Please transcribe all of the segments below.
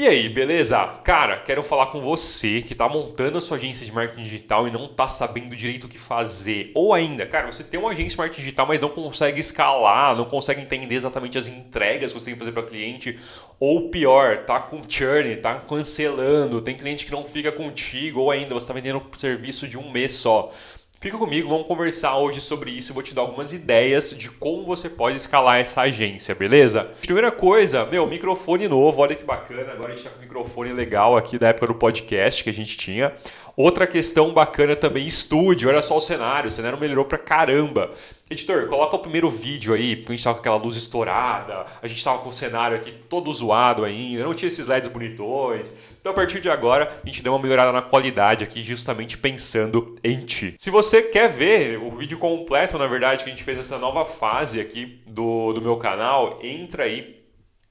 E aí, beleza? Cara, quero falar com você que está montando a sua agência de marketing digital e não está sabendo direito o que fazer. Ou ainda, cara, você tem uma agência de marketing digital, mas não consegue escalar, não consegue entender exatamente as entregas que você tem que fazer para cliente. Ou pior, tá com churn, tá cancelando, tem cliente que não fica contigo, ou ainda você está vendendo serviço de um mês só. Fica comigo, vamos conversar hoje sobre isso. Eu vou te dar algumas ideias de como você pode escalar essa agência, beleza? Primeira coisa, microfone novo, olha que bacana. Agora a gente tá com um microfone legal aqui da época do podcast que a gente tinha. Outra questão bacana também, estúdio. Olha só o cenário melhorou pra caramba. Editor, coloca o primeiro vídeo aí, porque a gente tava com aquela luz estourada, a gente tava com o cenário aqui todo zoado ainda, não tinha esses LEDs bonitões. Então a partir de agora a gente deu uma melhorada na qualidade aqui, justamente pensando em ti. Se você quer ver o vídeo completo, na verdade, que a gente fez essa nova fase aqui do meu canal, entra aí.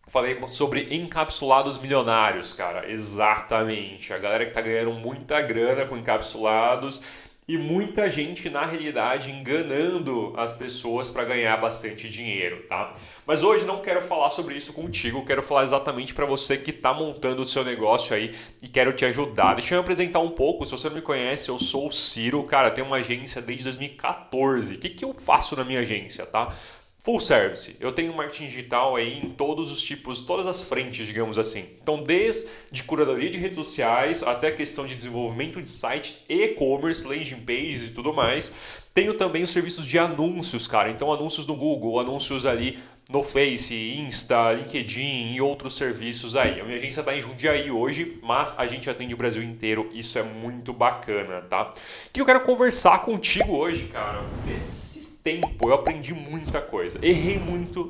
Falei sobre encapsulados milionários, cara. Exatamente. A galera que tá ganhando muita grana com encapsulados e muita gente, na realidade, enganando as pessoas para ganhar bastante dinheiro, tá? Mas hoje não quero falar sobre isso contigo, quero falar exatamente para você que está montando o seu negócio aí e quero te ajudar. Deixa eu me apresentar um pouco, se você não me conhece, eu sou o Ciro, cara, tenho uma agência desde 2014. O que eu faço na minha agência, tá? Full service. Eu tenho marketing digital aí em todos os tipos, todas as frentes, digamos assim. Então, desde curadoria de redes sociais até a questão de desenvolvimento de sites, e-commerce, landing pages e tudo mais. Tenho também os serviços de anúncios, cara. Então, anúncios no Google, anúncios ali no Face, Insta, LinkedIn e outros serviços aí. A minha agência está em Jundiaí hoje, mas a gente atende o Brasil inteiro. Isso é muito bacana, tá? O que eu quero conversar contigo hoje, cara? Desse tempo eu aprendi muita coisa. Errei muito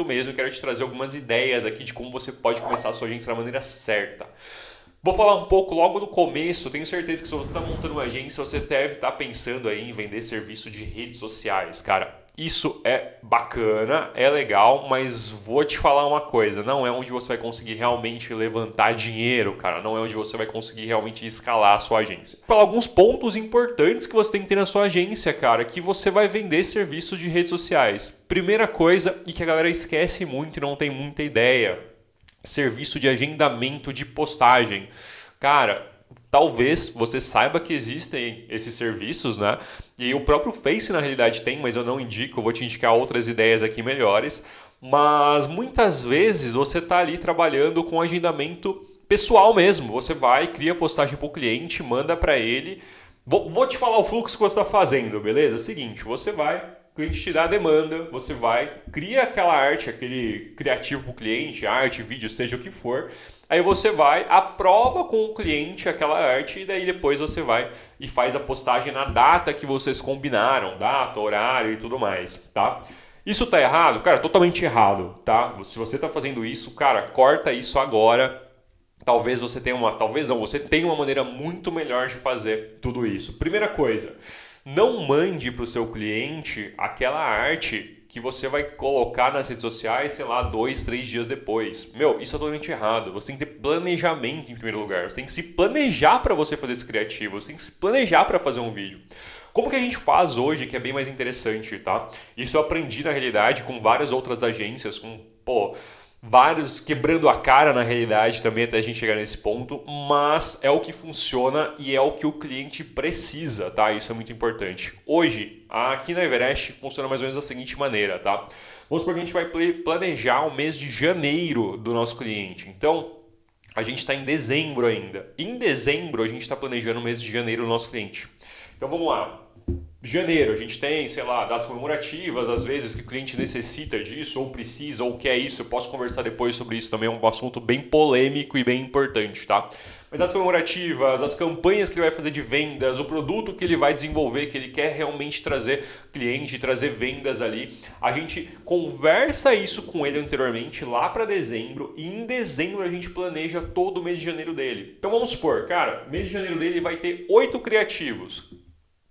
mesmo. E quero te trazer algumas ideias aqui de como você pode começar a sua agência da maneira certa. Vou falar um pouco logo no começo. Tenho certeza que se você está montando uma agência, você deve estar pensando aí em vender serviço de redes sociais, cara. Isso é bacana, é legal, mas vou te falar uma coisa, não é onde você vai conseguir realmente levantar dinheiro, cara, não é onde você vai conseguir realmente escalar a sua agência. Vou falar alguns pontos importantes que você tem que ter na sua agência, cara, que você vai vender serviços de redes sociais. Primeira coisa, e que a galera esquece muito e não tem muita ideia, serviço de agendamento de postagem. Cara, talvez você saiba que existem esses serviços, né? E o próprio Face na realidade tem, mas eu não indico, eu vou te indicar outras ideias aqui melhores. Mas muitas vezes você está ali trabalhando com agendamento pessoal mesmo. Você vai, cria postagem para o cliente, manda para ele. Vou te falar o fluxo que você está fazendo, beleza? Seguinte, você vai, o cliente te dá a demanda, você vai, cria aquela arte, aquele criativo para o cliente, arte, vídeo, seja o que for. Aí você vai, aprova com o cliente aquela arte e daí depois você vai e faz a postagem na data que vocês combinaram, data, horário e tudo mais, tá? Isso tá errado? Cara, totalmente errado, tá? Se você tá fazendo isso, cara, corta isso agora. Talvez você tenha uma, talvez não, você tenha uma maneira muito melhor de fazer tudo isso. Primeira coisa, não mande para o seu cliente aquela arte que você vai colocar nas redes sociais, sei lá, 2, 3 dias depois. Meu, isso é totalmente errado. Você tem que ter planejamento em primeiro lugar. Você tem que se planejar para você fazer esse criativo. Você tem que se planejar para fazer um vídeo. Como que a gente faz hoje, que é bem mais interessante, tá? Isso eu aprendi na realidade com várias outras agências, com, vários quebrando a cara na realidade também até a gente chegar nesse ponto, mas é o que funciona e é o que o cliente precisa, tá? Isso é muito importante. Hoje, aqui na Everest funciona mais ou menos da seguinte maneira, tá? Vamos supor que a gente vai planejar o mês de janeiro do nosso cliente. Então, a gente está em dezembro ainda. Em dezembro, a gente está planejando o mês de janeiro do nosso cliente. Então, vamos lá. Janeiro, a gente tem, sei lá, datas comemorativas, às vezes que o cliente necessita disso, ou precisa, ou quer isso. Eu posso conversar depois sobre isso também, é um assunto bem polêmico e bem importante, tá? Mas datas comemorativas, as campanhas que ele vai fazer de vendas, o produto que ele vai desenvolver, que ele quer realmente trazer cliente, trazer vendas ali. A gente conversa isso com ele anteriormente, lá para dezembro, e em dezembro a gente planeja todo o mês de janeiro dele. Então vamos supor, cara, mês de janeiro dele vai ter 8 criativos.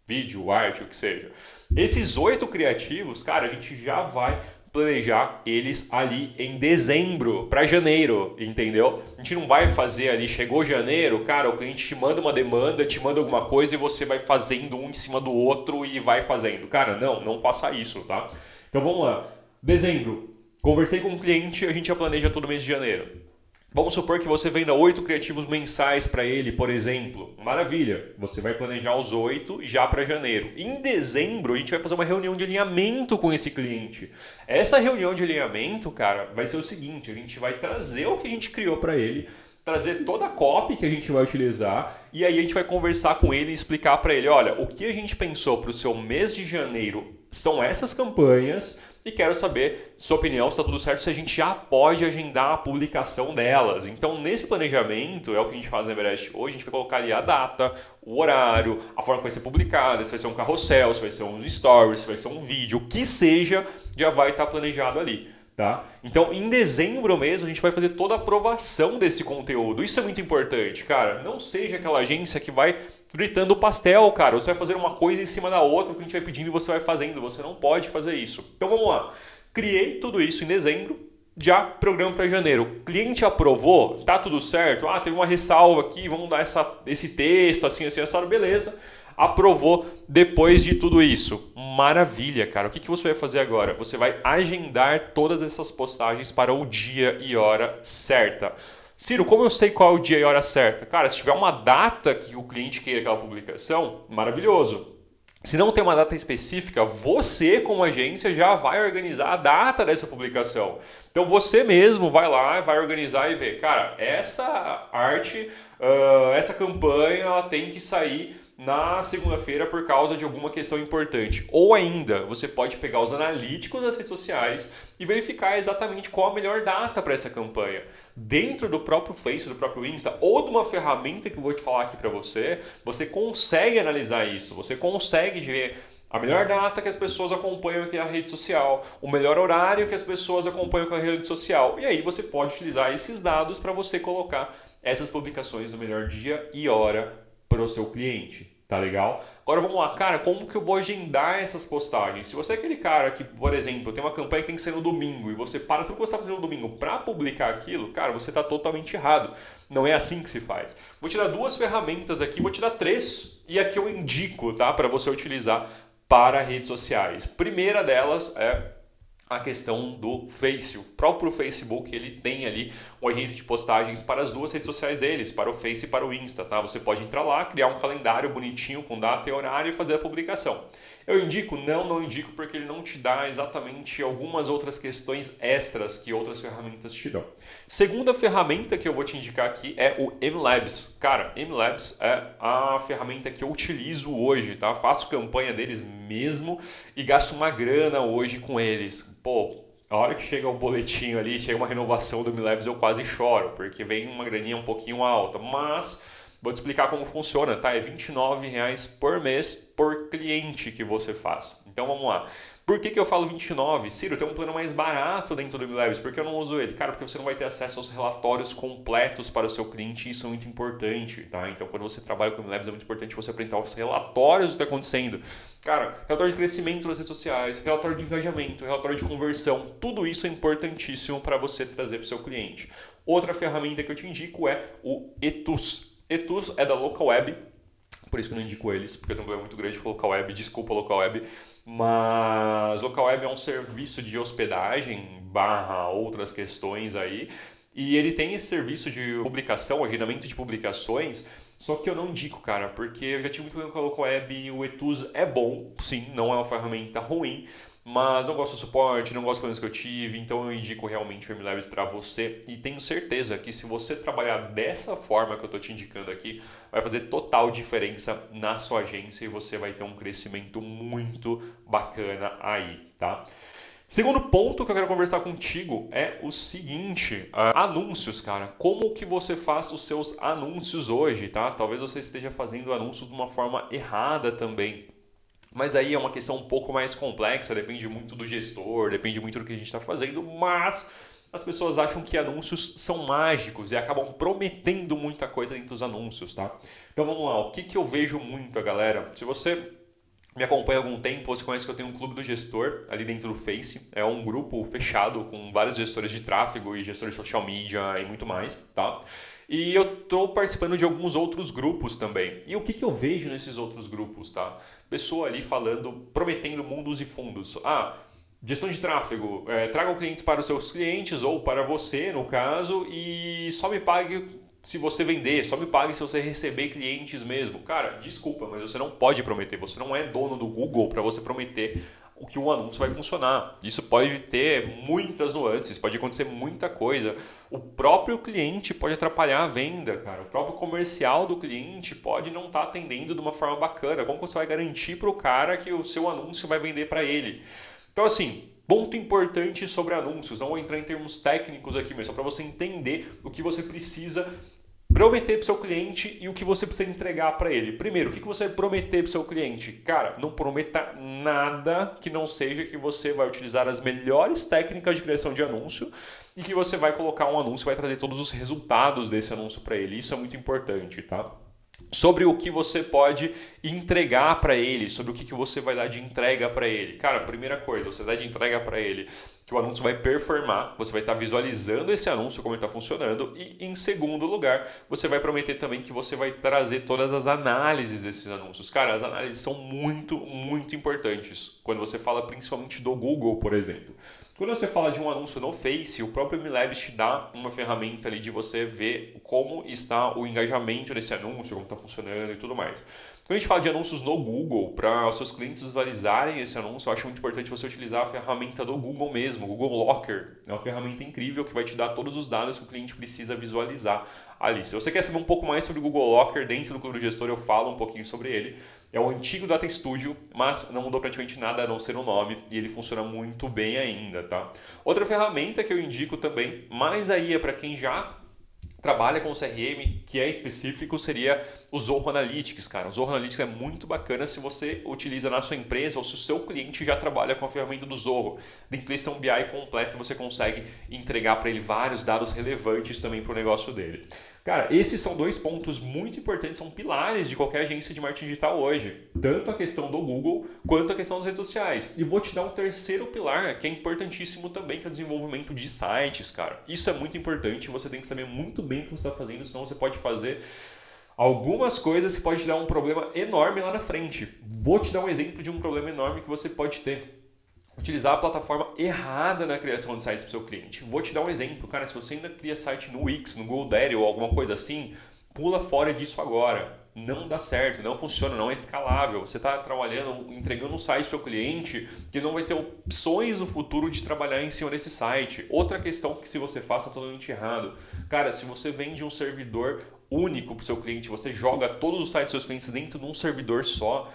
Vídeo, arte, o que seja. Esses 8 criativos, cara, a gente já vai planejar eles ali em dezembro para janeiro, entendeu? A gente não vai fazer ali, chegou janeiro, cara, o cliente te manda uma demanda, te manda alguma coisa e você vai fazendo um em cima do outro e vai fazendo. Cara, não faça isso, tá? Então vamos lá. Dezembro, conversei com o cliente, a gente já planeja todo mês de janeiro. Vamos supor que você venda 8 criativos mensais para ele, por exemplo. Maravilha, você vai planejar os 8 já para janeiro. Em dezembro, a gente vai fazer uma reunião de alinhamento com esse cliente. Essa reunião de alinhamento, cara, vai ser o seguinte: a gente vai trazer o que a gente criou para ele, trazer toda a copy que a gente vai utilizar e aí a gente vai conversar com ele e explicar para ele, olha, o que a gente pensou para o seu mês de janeiro são essas campanhas e quero saber sua opinião, se está tudo certo, se a gente já pode agendar a publicação delas. Então, nesse planejamento, é o que a gente faz na Everest hoje, a gente vai colocar ali a data, o horário, a forma que vai ser publicada, se vai ser um carrossel, se vai ser um story, se vai ser um vídeo, o que seja, já vai estar planejado ali. Tá? Então, em dezembro mesmo, a gente vai fazer toda a aprovação desse conteúdo. Isso é muito importante, cara. Não seja aquela agência que vai fritando o pastel, cara. Você vai fazer uma coisa em cima da outra, o que a gente vai pedindo e você vai fazendo. Você não pode fazer isso. Então, vamos lá. Criei tudo isso em dezembro, já programa para janeiro. Cliente aprovou, tá tudo certo? Ah, teve uma ressalva aqui, vamos dar esse texto, assim, assado, beleza. Aprovou depois de tudo isso. Maravilha, cara. O que você vai fazer agora? Você vai agendar todas essas postagens para o dia e hora certa. Ciro, como eu sei qual é o dia e hora certa? Cara, se tiver uma data que o cliente queira aquela publicação, maravilhoso. Se não tem uma data específica, você como agência já vai organizar a data dessa publicação. Então você mesmo vai lá, vai organizar e ver, cara, essa arte, essa campanha, ela tem que sair na segunda-feira por causa de alguma questão importante. Ou ainda, você pode pegar os analíticos das redes sociais e verificar exatamente qual a melhor data para essa campanha. Dentro do próprio Face, do próprio Insta, ou de uma ferramenta que eu vou te falar aqui para você, você consegue analisar isso, você consegue ver a melhor data que as pessoas acompanham aqui na rede social, o melhor horário que as pessoas acompanham aqui na rede social. E aí você pode utilizar esses dados para você colocar essas publicações no melhor dia e hora para o seu cliente. Tá legal? Agora vamos lá, cara, como que eu vou agendar essas postagens? Se você é aquele cara que, por exemplo, tem uma campanha que tem que ser no domingo e você para tudo que você está fazendo no domingo para publicar aquilo, cara, você está totalmente errado. Não é assim que se faz. Vou te dar 2 ferramentas aqui, vou te dar 3 e aqui eu indico, tá, para você utilizar para redes sociais. Primeira delas é a questão do Face. O próprio Facebook, ele tem ali um agente de postagens para as 2 redes sociais deles, para o Face e para o Insta, tá? Você pode entrar lá, criar um calendário bonitinho com data e horário e fazer a publicação. Eu indico? Não indico porque ele não te dá exatamente algumas outras questões extras que outras ferramentas te dão. Segunda ferramenta que eu vou te indicar aqui é o MLabs. Cara, MLabs é a ferramenta que eu utilizo hoje, tá? Faço campanha deles mesmo e gasto uma grana hoje com eles. Pô, a hora que chega o boletim ali, chega uma renovação do MLabs, eu quase choro, porque vem uma graninha um pouquinho alta, mas vou te explicar como funciona, tá? É R$29 por mês por cliente que você faz. Então vamos lá. Por que eu falo 29? Ciro, tem um plano mais barato dentro do MLabs. Por que eu não uso ele? Cara, porque você não vai ter acesso aos relatórios completos para o seu cliente e isso é muito importante, tá? Então, quando você trabalha com o MLabs, é muito importante você apresentar os relatórios do que está acontecendo. Cara, relatório de crescimento nas redes sociais, relatório de engajamento, relatório de conversão, tudo isso é importantíssimo para você trazer para o seu cliente. Outra ferramenta que eu te indico é o Etus. Etus é da Localweb, por isso que eu não indico eles, porque eu tenho um problema muito grande com Localweb, desculpa Localweb, mas Localweb é um serviço de hospedagem barra outras questões aí, e ele tem esse serviço de publicação, agendamento de publicações, só que eu não indico, cara, porque eu já tive muito problema com a Localweb e o Etus é bom, sim, não é uma ferramenta ruim, mas não gosto do suporte, não gosto dos problemas que eu tive, então eu indico realmente o MLabs para você e tenho certeza que se você trabalhar dessa forma que eu estou te indicando aqui, vai fazer total diferença na sua agência e você vai ter um crescimento muito bacana aí, tá? Segundo ponto que eu quero conversar contigo é o seguinte, anúncios, cara. Como que você faz os seus anúncios hoje, tá? Talvez você esteja fazendo anúncios de uma forma errada também. Mas aí é uma questão um pouco mais complexa, depende muito do gestor, depende muito do que a gente está fazendo, mas as pessoas acham que anúncios são mágicos e acabam prometendo muita coisa dentro dos anúncios, tá? Então vamos lá, o que eu vejo muito, galera? Se você me acompanha há algum tempo, você conhece que eu tenho um clube do gestor ali dentro do Face. É um grupo fechado com vários gestores de tráfego e gestores de social media e muito mais, tá? E eu estou participando de alguns outros grupos também. E o que eu vejo nesses outros grupos, tá? Pessoa ali falando, prometendo mundos e fundos. Ah, Gestão de tráfego. Tragam clientes para os seus clientes ou para você, no caso, e só me pague se você vender, só me pague se você receber clientes mesmo. Cara, desculpa, mas você não pode prometer. Você não é dono do Google para você prometer o que um anúncio vai funcionar. Isso pode ter muitas nuances, pode acontecer muita coisa. O próprio cliente pode atrapalhar a venda, cara. O próprio comercial do cliente pode não estar atendendo de uma forma bacana. Como você vai garantir para o cara que o seu anúncio vai vender para ele? Então, assim, ponto importante sobre anúncios. Não vou entrar em termos técnicos aqui, mas só para você entender o que você precisa prometer para o seu cliente e o que você precisa entregar para ele. Primeiro, o que você vai prometer para o seu cliente? Cara, não prometa nada que não seja que você vai utilizar as melhores técnicas de criação de anúncio e que você vai colocar um anúncio e vai trazer todos os resultados desse anúncio para ele. Isso é muito importante, tá? Sobre o que você pode entregar para ele, sobre o que você vai dar de entrega para ele. Cara, primeira coisa, você dá de entrega para ele que o anúncio vai performar, você vai estar visualizando esse anúncio, como ele está funcionando, e em segundo lugar, você vai prometer também que você vai trazer todas as análises desses anúncios. Cara, as análises são muito, muito importantes, quando você fala principalmente do Google, por exemplo. Quando você fala de um anúncio no Face, o próprio MLabs te dá uma ferramenta ali de você ver como está o engajamento desse anúncio, como está funcionando e tudo mais. Quando a gente fala de anúncios no Google, para os seus clientes visualizarem esse anúncio, eu acho muito importante você utilizar a ferramenta do Google mesmo, o Google Locker. É uma ferramenta incrível que vai te dar todos os dados que o cliente precisa visualizar ali. Se você quer saber um pouco mais sobre o Google Locker, dentro do Clube do Gestor eu falo um pouquinho sobre ele. É o antigo Data Studio, mas não mudou praticamente nada a não ser o nome e ele funciona muito bem ainda, tá? Outra ferramenta que eu indico também, mas aí é para quem já trabalha com CRM, que é específico, seria o Zoho Analytics, cara. O Zoho Analytics é muito bacana se você utiliza na sua empresa ou se o seu cliente já trabalha com a ferramenta do Zoho. Dentro desse um BI completo, você consegue entregar para ele vários dados relevantes também para o negócio dele. Cara, esses são dois pontos muito importantes, são pilares de qualquer agência de marketing digital hoje. Tanto a questão do Google, quanto a questão das redes sociais. E vou te dar um terceiro pilar, que é importantíssimo também, que é o desenvolvimento de sites, cara. Isso é muito importante, você tem que saber muito bem o que você está fazendo, senão você pode fazer algumas coisas que pode te dar um problema enorme lá na frente. Vou te dar um exemplo de um problema enorme que você pode ter. Utilizar a plataforma errada na criação de sites para o seu cliente. Vou te dar um exemplo, cara, se você ainda cria site no Wix, no GoDaddy ou alguma coisa assim, pula fora disso agora. Não dá certo, não funciona, não é escalável. Você está trabalhando, entregando um site para o seu cliente que não vai ter opções no futuro de trabalhar em cima desse site. Outra questão que se você faz está totalmente errado. Cara, se você vende um servidor único para o seu cliente, você joga todos os sites dos seus clientes dentro de um servidor só,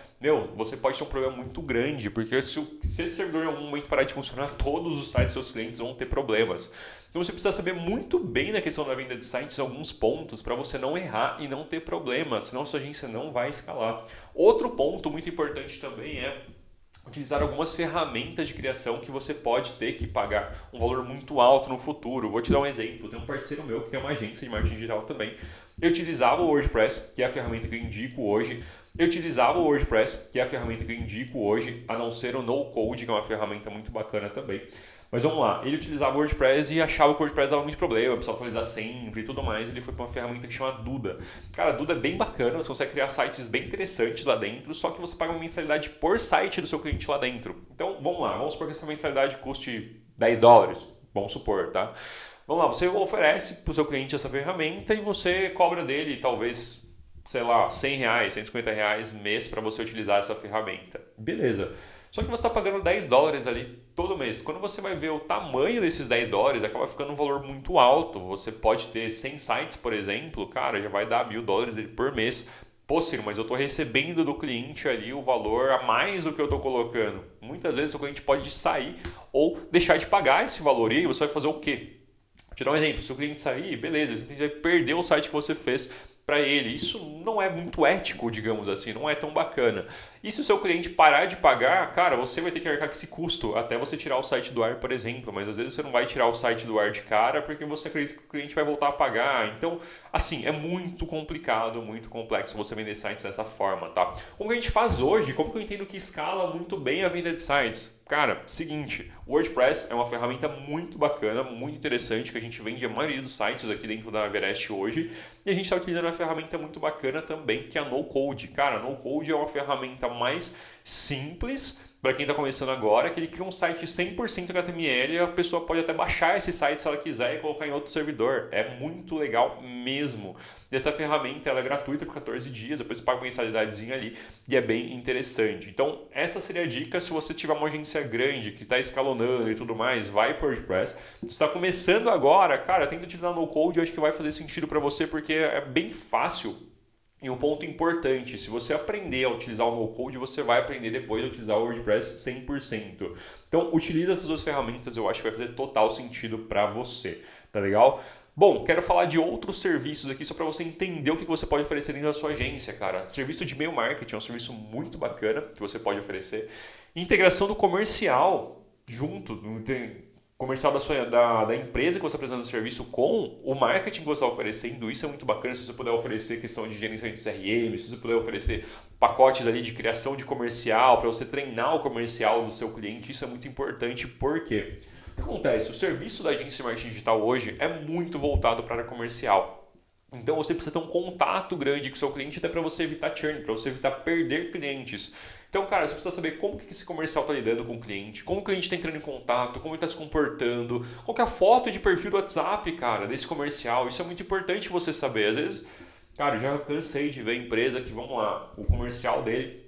você pode ter um problema muito grande, porque se esse servidor em algum momento parar de funcionar, todos os sites dos seus clientes vão ter problemas. Então você precisa saber muito bem na questão da venda de sites alguns pontos para você não errar e não ter problema, senão a sua agência não vai escalar. Outro ponto muito importante também é utilizar algumas ferramentas de criação que você pode ter que pagar um valor muito alto no futuro. Vou te dar um exemplo. Tem um parceiro meu que tem uma agência de marketing digital também. Eu utilizava o WordPress, que é a ferramenta que eu indico hoje. A não ser o No Code, que é uma ferramenta muito bacana também. Mas vamos lá, ele utilizava o WordPress e achava que o WordPress dava muito problema, precisava atualizar sempre e tudo mais. Ele foi para uma ferramenta que chama Duda. Cara, a Duda é bem bacana, você consegue criar sites bem interessantes lá dentro, só que você paga uma mensalidade por site do seu cliente lá dentro. Então, vamos lá, vamos supor que essa mensalidade custe $10, vamos supor, tá? Vamos lá, você oferece para o seu cliente essa ferramenta e você cobra dele talvez, sei lá, R$100, R$150 mês para você utilizar essa ferramenta. Beleza. Só que você está pagando $10 ali todo mês. Quando você vai ver o tamanho desses $10, acaba ficando um valor muito alto. Você pode ter 100 sites, por exemplo, cara, já vai dar $1.000 por mês. Pô, Ciro, mas eu estou recebendo do cliente ali o valor a mais do que eu estou colocando. Muitas vezes o cliente pode sair ou deixar de pagar esse valor. E aí você vai fazer o quê? Vou te dar um exemplo. Se o cliente sair, beleza, você vai perder o site que você fez para ele. Isso não é muito ético, digamos assim, não é tão bacana. E se o seu cliente parar de pagar, cara, você vai ter que arcar com esse custo até você tirar o site do ar, por exemplo. Mas às vezes você não vai tirar o site do ar de cara porque você acredita que o cliente vai voltar a pagar. Então, assim, é muito complicado, muito complexo você vender sites dessa forma, tá? Como que a gente faz hoje? Como que eu entendo que escala muito bem a venda de sites? Cara, seguinte, o WordPress é uma ferramenta muito bacana, muito interessante, que a gente vende a maioria dos sites aqui dentro da Everest hoje. E a gente está utilizando uma ferramenta muito bacana também, que é a No Code. Cara, a No Code é uma ferramenta mais simples para quem está começando agora, que ele cria um site 100% HTML e a pessoa pode até baixar esse site se ela quiser e colocar em outro servidor. É muito legal mesmo. E essa ferramenta ela é gratuita por 14 dias, depois você paga uma mensalidadezinha ali e é bem interessante. Então, essa seria a dica se você tiver uma agência grande que está escalonando e tudo mais, vai para o WordPress. Se você está começando agora, cara, tenta utilizar no Code, eu acho que vai fazer sentido para você porque é bem fácil. E um ponto importante, se você aprender a utilizar o no-code, você vai aprender depois a utilizar o WordPress 100%. Então, utilize essas duas ferramentas, eu acho que vai fazer total sentido para você, tá legal? Bom, quero falar de outros serviços aqui só para você entender o que você pode oferecer dentro da sua agência, cara. Serviço de e-mail marketing é um serviço muito bacana que você pode oferecer. Integração do comercial junto, comercial da empresa que você está prestando serviço com o marketing que você está oferecendo. Isso é muito bacana se você puder oferecer questão de gerenciamento de CRM, se você puder oferecer pacotes ali de criação de comercial para você treinar o comercial do seu cliente. Isso é muito importante porque o que acontece? O serviço da agência de marketing digital hoje é muito voltado para a área comercial. Então você precisa ter um contato grande com o seu cliente até para você evitar churn, para você evitar perder clientes. Então, cara, você precisa saber como que esse comercial está lidando com o cliente, como o cliente está entrando em contato, como ele está se comportando, qual que é a foto de perfil do WhatsApp, cara, desse comercial. Isso é muito importante você saber. Às vezes, cara, eu já cansei de ver empresa que, vamos lá, o comercial dele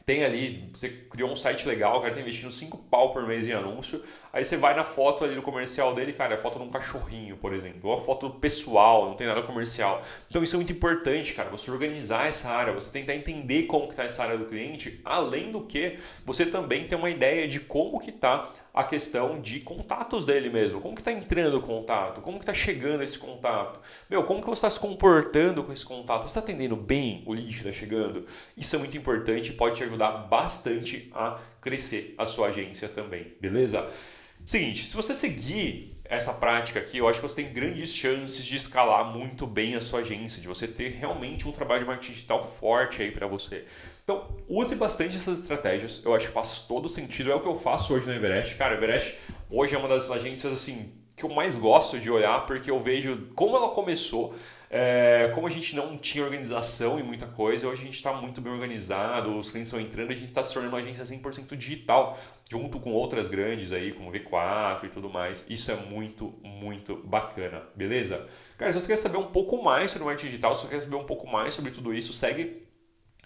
tem ali, você criou um site legal, o cara tá investindo 5 pau por mês em anúncio, aí você vai na foto ali do comercial dele, cara, é a foto de um cachorrinho, por exemplo, ou a foto pessoal, não tem nada comercial. Então isso é muito importante, cara, você organizar essa área, você tentar entender como que tá essa área do cliente, além do que você também tem uma ideia de como que tá a questão de contatos dele mesmo, como que tá entrando o contato, como que tá chegando esse contato, como que você está se comportando com esse contato, você está atendendo bem o lead que está chegando? Isso é muito importante e pode te ajudar bastante a crescer a sua agência também, beleza? Seguinte, se você seguir essa prática aqui, eu acho que você tem grandes chances de escalar muito bem a sua agência, de você ter realmente um trabalho de marketing digital forte aí para você. Então, use bastante essas estratégias, eu acho que faz todo sentido, é o que eu faço hoje no Everest. Cara, o Everest hoje é uma das agências assim que eu mais gosto de olhar, porque eu vejo como ela começou, como a gente não tinha organização e muita coisa, hoje a gente está muito bem organizado, os clientes estão entrando, a gente está se tornando uma agência 100% digital, junto com outras grandes aí, como V4 e tudo mais. Isso é muito, muito bacana, beleza? Cara, se você quer saber um pouco mais sobre marketing digital, se você quer saber um pouco mais sobre tudo isso, segue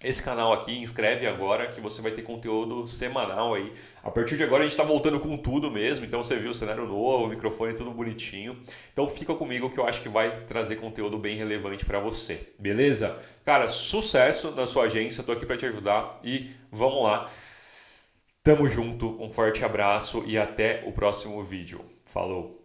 esse canal aqui, inscreve agora que você vai ter conteúdo semanal aí. A partir de agora a gente está voltando com tudo mesmo, então você viu o cenário novo, o microfone tudo bonitinho. Então fica comigo que eu acho que vai trazer conteúdo bem relevante para você, beleza? Cara, sucesso na sua agência, tô aqui para te ajudar e vamos lá. Tamo junto, um forte abraço e até o próximo vídeo. Falou!